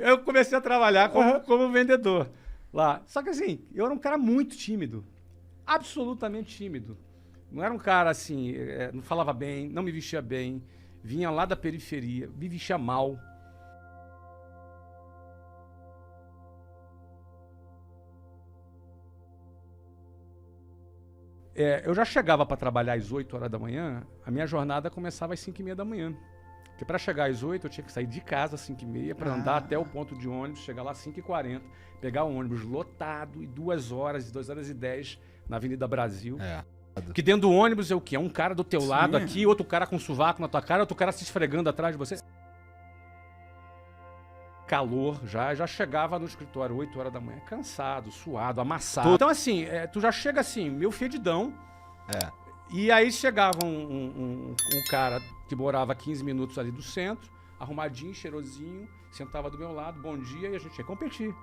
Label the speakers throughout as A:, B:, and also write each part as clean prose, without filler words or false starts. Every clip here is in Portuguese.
A: eu comecei a trabalhar como vendedor lá. Só que assim, eu era um cara muito tímido. Absolutamente tímido. Não era um cara assim, não falava bem, não me vestia bem, vinha lá da periferia, me vestia mal. Eu já chegava para trabalhar às 8 horas da manhã, a minha jornada começava às 5h30 da manhã. Porque para chegar às 8 eu tinha que sair de casa às 5h30 para andar até o ponto de ônibus, chegar lá às 5h40, pegar o ônibus lotado e 2 horas, 2h10 na Avenida Brasil. Que dentro do ônibus é o quê? É um cara do teu lado aqui, outro cara com sovaco na tua cara, outro cara se esfregando atrás de você. Calor, já chegava no escritório 8 horas da manhã, cansado, suado, amassado. Então assim, tu já chega assim, meio fedidão. E aí chegava um cara que morava 15 minutos ali do centro, arrumadinho, cheirosinho, sentava do meu lado, bom dia, e a gente ia competir.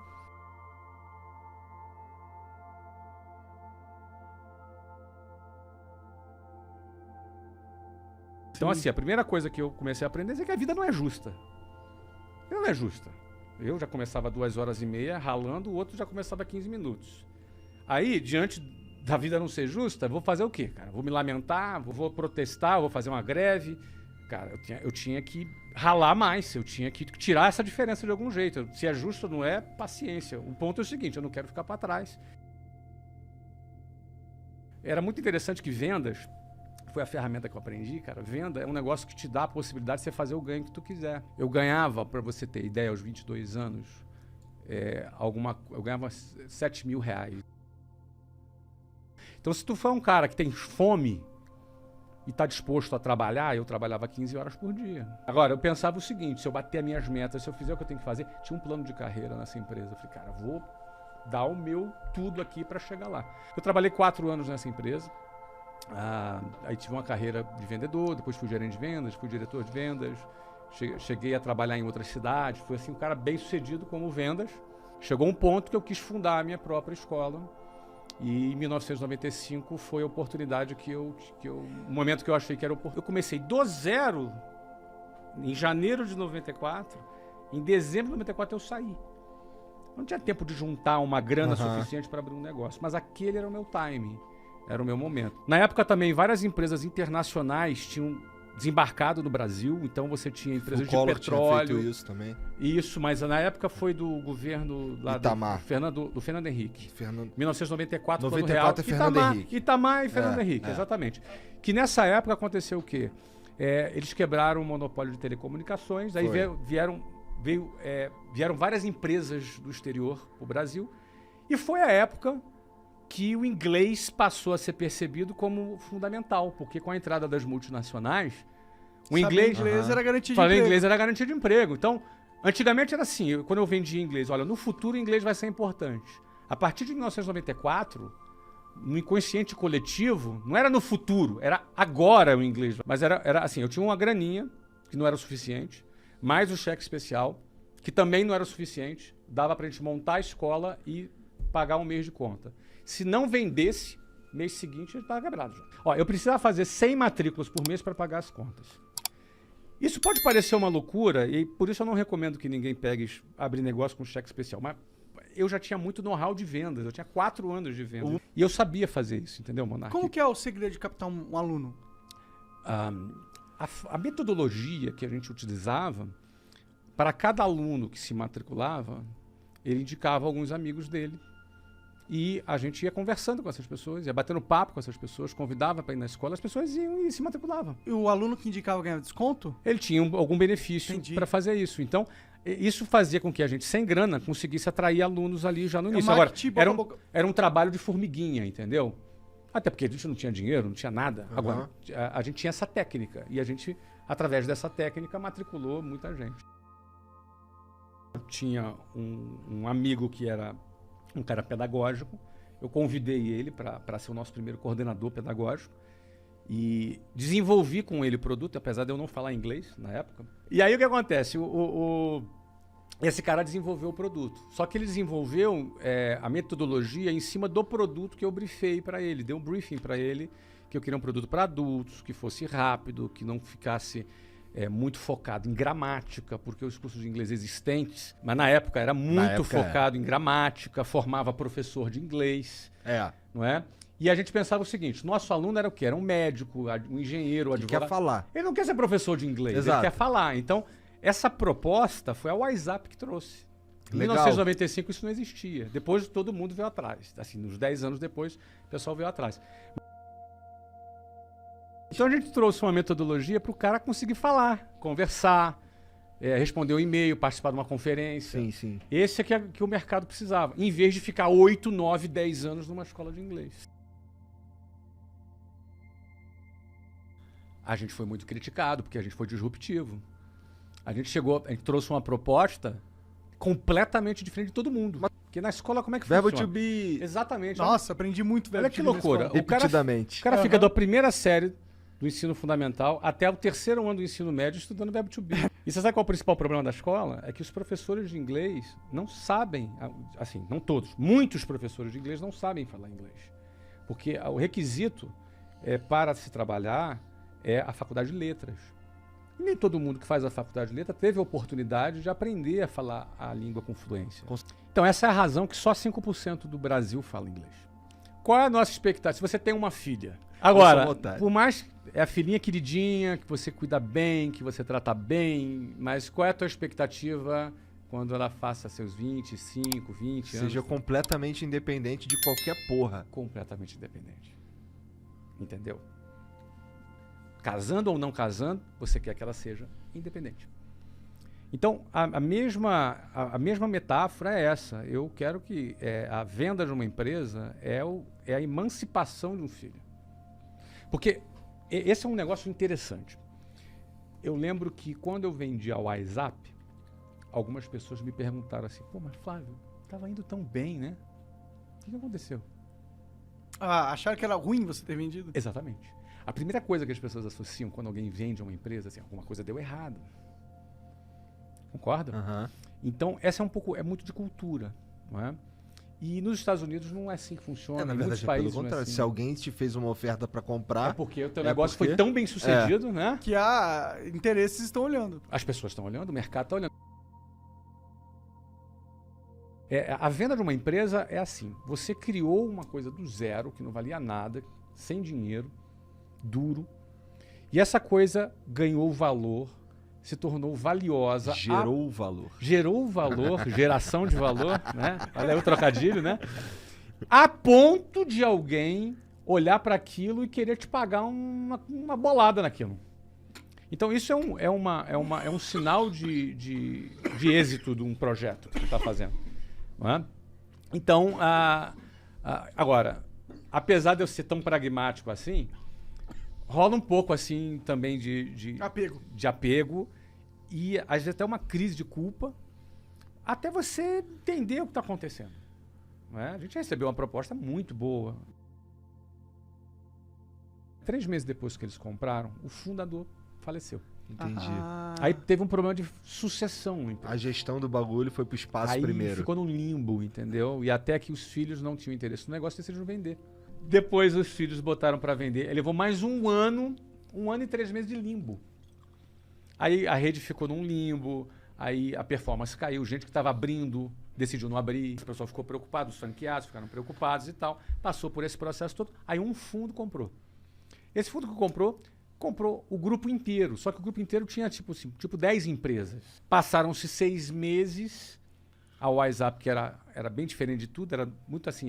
A: Então assim, a primeira coisa que eu comecei a aprender é que a vida não é justa. Ela não é justa. Eu já começava 2h30 ralando, o outro já começava 15 minutos. Aí, diante da vida não ser justa, vou fazer o quê, cara? Vou me lamentar, vou protestar, vou fazer uma greve. Cara, eu tinha que ralar mais, eu tinha que tirar essa diferença de algum jeito. Se é justo ou não é, paciência. O ponto é o seguinte, eu não quero ficar para trás. Era muito interessante que vendas, foi a ferramenta que eu aprendi, cara. Venda é um negócio que te dá a possibilidade de você fazer o ganho que tu quiser. Eu ganhava, para você ter ideia, aos 22 anos, eu ganhava R$7.000. Então, se tu for um cara que tem fome e está disposto a trabalhar, eu trabalhava 15 horas por dia. Agora, eu pensava o seguinte, se eu bater as minhas metas, se eu fizer o que eu tenho que fazer, tinha um plano de carreira nessa empresa. Eu falei, cara, vou dar o meu tudo aqui para chegar lá. Eu trabalhei 4 anos nessa empresa. Aí tive uma carreira de vendedor, depois fui gerente de vendas, fui diretor de vendas, cheguei a trabalhar em outras cidades, fui assim um cara bem sucedido como vendas. Chegou um ponto que eu quis fundar a minha própria escola e em 1995 foi a oportunidade o momento que eu achei que era oportuno. Eu comecei do zero em janeiro de 94, em dezembro de 94 eu saí. Não tinha tempo de juntar uma grana suficiente para abrir um negócio, mas aquele era o meu timing. Era o meu momento. Na época também, várias empresas internacionais tinham desembarcado no Brasil, então você tinha empresas de petróleo.
B: Tinha feito isso também.
A: Isso, mas na época foi do governo lá do Fernando Henrique. 1994, quando o real...
B: é Fernando Henrique.
A: Itamar e Fernando Henrique, exatamente. Que nessa época aconteceu o quê? Eles quebraram o monopólio de telecomunicações, aí vieram várias empresas do exterior para o Brasil, e foi a época que o inglês passou a ser percebido como fundamental, porque com a entrada das multinacionais, o inglês
C: era garantia de emprego.
A: Inglês era garantia de emprego. Então, antigamente era assim, quando eu vendia inglês, olha, no futuro o inglês vai ser importante. A partir de 1994, no inconsciente coletivo, não era no futuro, era agora o inglês. Mas era assim, eu tinha uma graninha, que não era o suficiente, mais o cheque especial, que também não era o suficiente, dava pra gente montar a escola e pagar um mês de conta. Se não vendesse, mês seguinte ele estava quebrado já. Ó, eu precisava fazer 100 matrículas por mês para pagar as contas. Isso pode parecer uma loucura e por isso eu não recomendo que ninguém abra negócio com cheque especial. Mas eu já tinha muito know-how de vendas, eu tinha 4 anos de vendas. E eu sabia fazer isso, entendeu, Monark?
C: Como que é o segredo de captar um aluno?
A: A metodologia que a gente utilizava, para cada aluno que se matriculava, ele indicava alguns amigos dele. E a gente ia conversando com essas pessoas, ia batendo papo com essas pessoas, convidava para ir na escola, as pessoas iam e se matriculavam.
C: E o aluno que indicava ganhava desconto?
A: Ele tinha algum benefício para fazer isso. Então, isso fazia com que a gente, sem grana, conseguisse atrair alunos ali já no início. Agora, era um trabalho de formiguinha, entendeu? Até porque a gente não tinha dinheiro, não tinha nada. Agora, a gente tinha essa técnica. E a gente, através dessa técnica, matriculou muita gente. Eu tinha um amigo que era um cara pedagógico, eu convidei ele para ser o nosso primeiro coordenador pedagógico e desenvolvi com ele o produto, apesar de eu não falar inglês na época. E aí o que acontece? Esse cara desenvolveu o produto, só que ele desenvolveu a metodologia em cima do produto que eu briefei para ele, dei um briefing para ele, que eu queria um produto para adultos, que fosse rápido, que não ficasse muito focado em gramática, porque os cursos de inglês existentes, mas na época era muito focado em gramática, formava professor de inglês, não é? E a gente pensava o seguinte, nosso aluno era o quê? Era um médico, um engenheiro, um advogado.
B: Quer falar.
A: Ele não quer ser professor de inglês,
B: Exato.
A: ele quer falar. Então, essa proposta foi a WhatsApp que trouxe. Em
B: Legal.
A: 1995 isso não existia. Depois todo mundo veio atrás. Assim, nos 10 anos depois, o pessoal veio atrás. Então a gente trouxe uma metodologia para o cara conseguir falar, conversar, responder um e-mail, participar de uma conferência.
B: Sim, sim.
A: Esse é que o mercado precisava, em vez de ficar 8, 9, 10 anos numa escola de inglês. A gente foi muito criticado, porque a gente foi disruptivo. A gente trouxe uma proposta completamente diferente de todo mundo. Porque na escola, como é que
B: Verbo
A: funciona?
B: to be.
A: Exatamente.
C: Nossa, aprendi muito
A: Olha
C: verbo
A: que
C: to be na
A: loucura.
C: escola.
A: O cara
B: Repetidamente.
A: fica da primeira série do ensino fundamental até o terceiro ano do ensino médio estudando verbo to be. E você sabe qual é o principal problema da escola? É que os professores de inglês não sabem, assim, não todos, muitos professores de inglês não sabem falar inglês. Porque o requisito para se trabalhar é a faculdade de letras. E nem todo mundo que faz a faculdade de letras teve a oportunidade de aprender a falar a língua com fluência. Então essa é a razão que só 5% do Brasil fala inglês. Qual é a nossa expectativa? Se você tem uma filha. Agora, por mais a filhinha queridinha, que você cuida bem, que você trata bem, mas qual é a tua expectativa quando ela faça seus 25, 20 anos?
B: Seja completamente independente de qualquer porra.
A: Completamente independente. Entendeu? Casando ou não casando, você quer que ela seja independente. Então, a mesma metáfora é essa. Eu quero que a venda de uma empresa é a emancipação de um filho. Porque esse é um negócio interessante. Eu lembro que quando eu vendi a WhatsApp, algumas pessoas me perguntaram assim, pô, mas Flávio, estava indo tão bem, né? O que aconteceu?
C: Ah, acharam que era ruim você ter vendido?
A: Exatamente. A primeira coisa que as pessoas associam quando alguém vende uma empresa, assim, alguma coisa deu errado. Concorda?
B: Uhum.
A: Então, essa é muito de cultura, não é? E nos Estados Unidos não é assim que funciona.
B: Na
A: Em
B: verdade,
A: muitos
B: é
A: países
B: pelo
A: não é
B: contrário.
A: assim.
B: Se alguém te fez uma oferta pra comprar,
A: É porque o teu negócio
B: porque-
A: foi tão bem sucedido, né?
C: Que há interesses estão olhando.
A: As pessoas estão olhando, o mercado está olhando. A venda de uma empresa é assim. Você criou uma coisa do zero, que não valia nada, sem dinheiro, duro. E essa coisa ganhou valor, se tornou valiosa.
B: gerou valor.
A: Gerou valor, geração de valor, né? Olha aí o trocadilho, né? A ponto de alguém olhar para aquilo e querer te pagar uma bolada naquilo. Então isso é um sinal de êxito de um projeto que você está fazendo. Não é? Então, agora, apesar de eu ser tão pragmático assim, rola um pouco assim também de apego e às vezes até uma crise de culpa até você entender o que está acontecendo. Não é? A gente recebeu uma proposta muito boa. 3 meses depois que eles compraram, o fundador faleceu.
B: Entendi.
A: Aí teve um problema de sucessão.
B: A gestão do bagulho foi pro espaço
A: Aí
B: primeiro.
A: ficou num limbo, entendeu? E até que os filhos não tinham interesse no negócio, decidiram vender. Depois os filhos botaram para vender. Ele levou mais 1 ano e 3 meses de limbo. Aí a rede ficou num limbo, aí a performance caiu. Gente que estava abrindo decidiu não abrir. O pessoal ficou preocupado, os franqueados ficaram preocupados e tal. Passou por esse processo todo. Aí um fundo comprou. Esse fundo que comprou o grupo inteiro. Só que o grupo inteiro tinha tipo 10 empresas. Passaram-se 6 meses. A WhatsApp, que era bem diferente de tudo, era muito assim,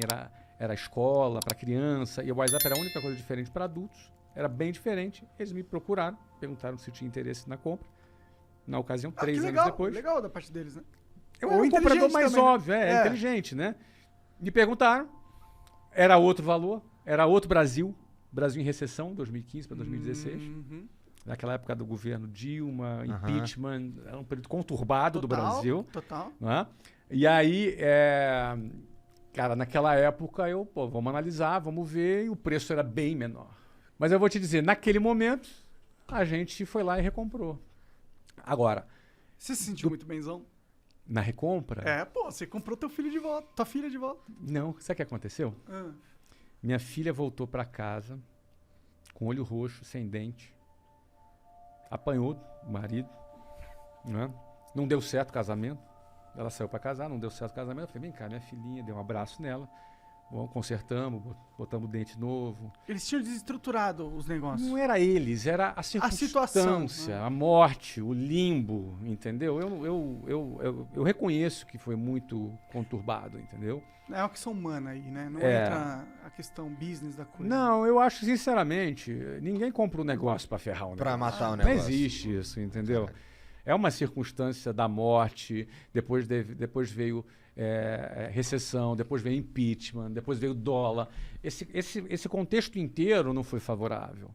A: era escola para criança, e a WhatsApp era a única coisa diferente para adultos. Era bem diferente. Eles me procuraram, perguntaram se eu tinha interesse na compra. Na ocasião, 3 anos
C: legal,
A: depois.
C: Legal da parte deles, né?
A: Eu era um comprador mais
C: também,
A: óbvio, inteligente, né? Me perguntaram, era outro valor, era outro Brasil em recessão, 2015 para 2016. Naquela época do governo Dilma, impeachment, era um período conturbado do Brasil.
C: Total.
A: Né? E aí, cara, naquela época vamos analisar, vamos ver, e o preço era bem menor. Mas eu vou te dizer, naquele momento, a gente foi lá e recomprou. Agora...
C: Você se sentiu muito benzão?
A: Na recompra?
C: Você comprou tua filha de volta.
A: Não, sabe o que aconteceu? Minha filha voltou para casa com olho roxo, sem dente. apanhou o marido, né? Não deu certo o casamento. Ela saiu para casar, não deu certo o casamento. Eu falei, vem cá, minha filhinha, dei um abraço nela. Bom, consertamos, botamos dente novo.
C: Eles tinham desestruturado os negócios.
A: Não era eles, era a
C: situação,
A: circunstância,
C: né?
A: a morte, o limbo, entendeu? Eu reconheço que foi muito conturbado, entendeu?
C: É uma questão humana aí, né? Não
A: É.
C: entra a questão business da coisa.
A: Não, eu acho, sinceramente, ninguém compra um negócio para ferrar um
B: Pra
A: negócio.
B: matar o
A: Não
B: negócio.
A: existe isso, entendeu? É uma circunstância da morte, depois veio recessão, depois veio impeachment, depois veio dólar. Esse contexto inteiro não foi favorável,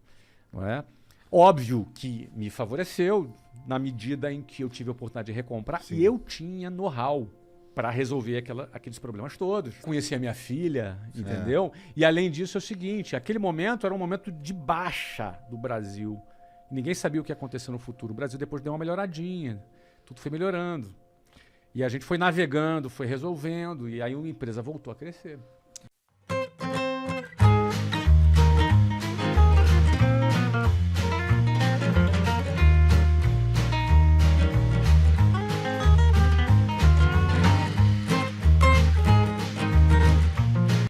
A: não é? Óbvio que me favoreceu na medida em que eu tive a oportunidade de recomprar e eu tinha know-how para resolver aqueles problemas todos. Conheci a minha filha, entendeu? E além disso é o seguinte, aquele momento era um momento de baixa do Brasil. Ninguém sabia o que ia acontecer no futuro. O Brasil depois deu uma melhoradinha, tudo foi melhorando. E a gente foi navegando, foi resolvendo, e aí uma empresa voltou a crescer.